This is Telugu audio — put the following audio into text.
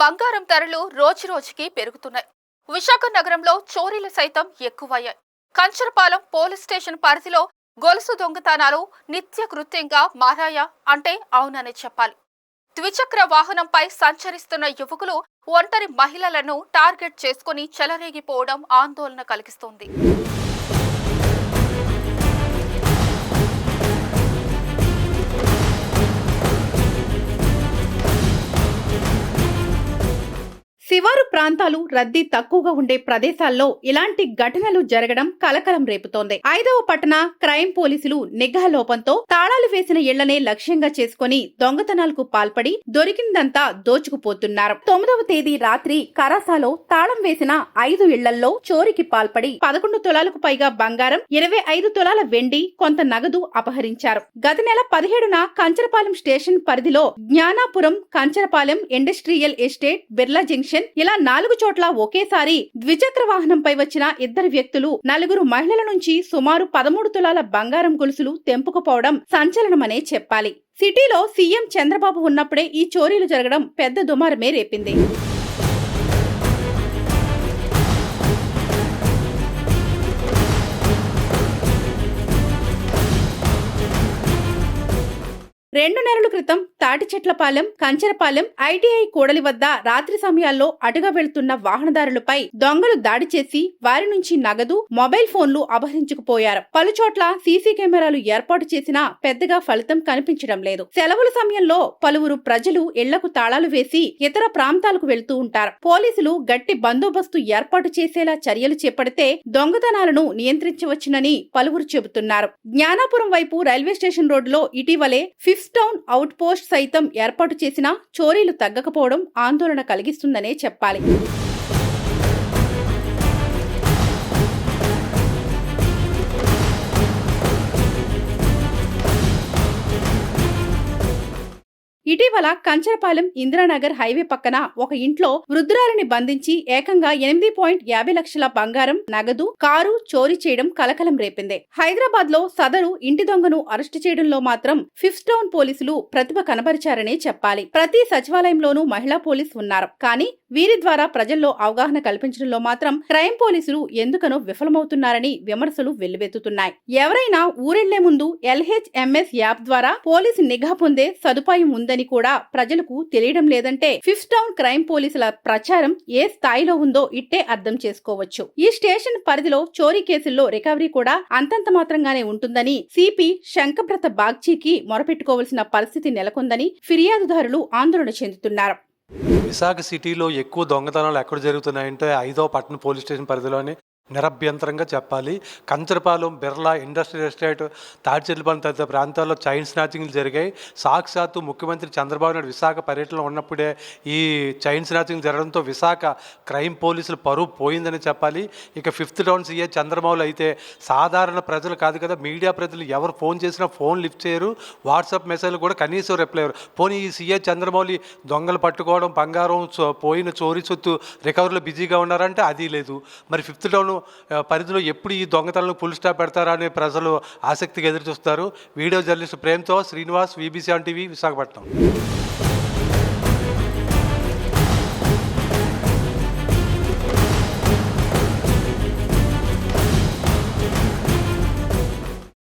బంగారం ధరలు రోజురోజుకి పెరుగుతున్నాయి. విశాఖ నగరంలో చోరీలు సైతం ఎక్కువయ్యాయి. కంచరపాలెం పోలీస్ స్టేషన్ పరిధిలో గొలుసు దొంగతనాలు నిత్య కృత్యంగా మారాయా అంటే అవుననే చెప్పాలి. ద్విచక్ర వాహనంపై సంచరిస్తున్న యువకులు ఒంటరి మహిళలను టార్గెట్ చేసుకుని చెలరేగిపోవడం ఆందోళన కలిగిస్తోంది. శివారు ప్రాంతాలు రద్దీ తక్కువగా ఉండే ప్రదేశాల్లో ఇలాంటి ఘటనలు జరగడం కలకలం రేపుతోంది. 5వ పట్టణ క్రైమ్ పోలీసులు నిఘా లోపంతో తాళాలు వేసిన ఇళ్లనే లక్ష్యంగా చేసుకుని దొంగతనాలకు పాల్పడి దొరికిందంతా దోచుకుపోతున్నారు. 9వ తేదీ రాత్రి కరాసాలో తాళం వేసిన 5 ఇళ్లల్లో చోరీకి పాల్పడి 11 తులాలకు పైగా బంగారం, 25 తులాల వెండి, కొంత నగదు అపహరించారు. గత నెల 17న కంచరపాలెం స్టేషన్ పరిధిలో Gnanapuram, Kancharapalem industrial estate, Birla junction ఇలా 4 చోట్ల ఒకేసారి ద్విచక్ర వాహనంపై వచ్చిన 2 వ్యక్తులు 4 మహిళల నుంచి సుమారు 13 తులాల బంగారం గొలుసులు తెంపుకుపోవడం సంచలనమనే చెప్పాలి. సిటీలో సీఎం చంద్రబాబు ఉన్నప్పుడే ఈ చోరీలు జరగడం పెద్ద దుమారమే రేపింది. రెండు నెలల క్రితం తాటిచెట్లపాలెం, కంచరపాలెం, ఐటీఐ కూడలి వద్ద రాత్రి సమయాల్లో అటుగా వెళ్తున్న వాహనదారులపై దొంగలు దాడి చేసి వారి నుంచి నగదు, మొబైల్ ఫోన్లు అపహరించుకుపోయారు. పలుచోట్ల సీసీ కెమెరాలు ఏర్పాటు చేసినా పెద్దగా ఫలితం కనిపించడం లేదు. సెలవుల సమయంలో పలువురు ప్రజలు ఇళ్లకు తాళాలు వేసి ఇతర ప్రాంతాలకు వెళ్తూ ఉంటారు. పోలీసులు గట్టి బందోబస్తు ఏర్పాటు చేసేలా చర్యలు చేపడితే దొంగతనాలను నియంత్రించవచ్చునని పలువురు చెబుతున్నారు. జ్ఞానాపురం వైపు రైల్వే స్టేషన్ రోడ్డులో ఇటీవలే టౌన్ అవుట్ పోస్ట్ సైతం ఏర్పాటు చేసినా చోరీలు తగ్గకపోవడం ఆందోళన కలిగిస్తుందనే చెప్పాలి. ఇటీవల కంచరపాలెం ఇందిరానగర్ హైవే పక్కన ఒక ఇంట్లో వృద్ధురాలిని బంధించి ఏకంగా 8.50 లక్షల బంగారం, నగదు, కారు చోరీ చేయడం కలకలం రేపింది. హైదరాబాద్ లో సదరు ఇంటి దొంగను అరెస్టు చేయడంలో మాత్రం ఫిఫ్త్ టౌన్ పోలీసులు ప్రతిభ కనబరిచారనే చెప్పాలి. ప్రతి సచివాలయంలోనూ మహిళా పోలీసు ఉన్నారు. కానీ వీరి ద్వారా ప్రజల్లో అవగాహన కల్పించడంలో మాత్రం క్రైమ్ పోలీసులు ఎందుకనో విఫలమవుతున్నారని విమర్శలు వెల్లువెత్తుతున్నాయి. ఎవరైనా ఊరెళ్లే ముందు LHMS యాప్ ద్వారా పోలీసు నిఘా పొందే సదుపాయం ఉందని కూడా ప్రజలకు తెలియడం లేదంటే ఫిఫ్త్ టౌన్ క్రైమ్ పోలీసుల ప్రచారం ఏ స్థాయిలో ఉందో ఇట్టే అర్థం చేసుకోవచ్చు. ఈ స్టేషన్ పరిధిలో చోరీ కేసుల్లో రికవరీ కూడా అంతంత మాత్రంగానే ఉంటుందని సిపి శంకబ్రత బాగ్చీకి మొరపెట్టుకోవాల్సిన పరిస్థితి నెలకొందని ఫిర్యాదుదారులు ఆందోళన చెందుతున్నారు. విశాఖ సిటీలో ఎక్కువ దొంగతనాలు ఎక్కడ జరుగుతున్నాయంటే 5వ పట్టణ పోలీస్ స్టేషన్ పరిధిలోనే నిరభ్యంతరంగా చెప్పాలి. కంచరపాలెం, బిర్లా, ఇండస్ట్రియల్ ఎస్టేట్, తాడిచెట్లపాలెం తదితర ప్రాంతాల్లో చైన్ స్నాచింగ్లు జరిగాయి. సాక్షాత్తు ముఖ్యమంత్రి చంద్రబాబు నాయుడు విశాఖ పర్యటనలో ఉన్నప్పుడే ఈ చైన్ స్నాచింగ్ జరగడంతో విశాఖ క్రైమ్ పోలీసులు పరువు పోయిందని చెప్పాలి. ఇక ఫిఫ్త్ టౌన్ సీఏ చంద్రమౌళి అయితే సాధారణ ప్రజలు కాదు కదా, మీడియా ప్రజలు ఎవరు ఫోన్ చేసినా ఫోన్ లిఫ్ట్ చేయరు, వాట్సాప్ మెసేజ్లు కూడా కనీసం రిప్లై అయ్యారు. పోనీ ఈ సీఏ చంద్రమౌళి దొంగలు పట్టుకోవడం, బంగారం పోయిన చోరీ సొత్తు రికవరీలో బిజీగా ఉన్నారంటే అది లేదు. మరి ఫిఫ్త్ టౌన్ పరిధిలో ఎప్పుడు ఈ దొంగతనాలకు ఫుల్ స్టాప్ పెడతారా అని ప్రజలు ఆసక్తిగా ఎదురు చూస్తారు. వీడియో జర్నలిస్ట్ ప్రేమ్తో శ్రీనివాస్, VBC టీవీ, విశాఖపట్నం.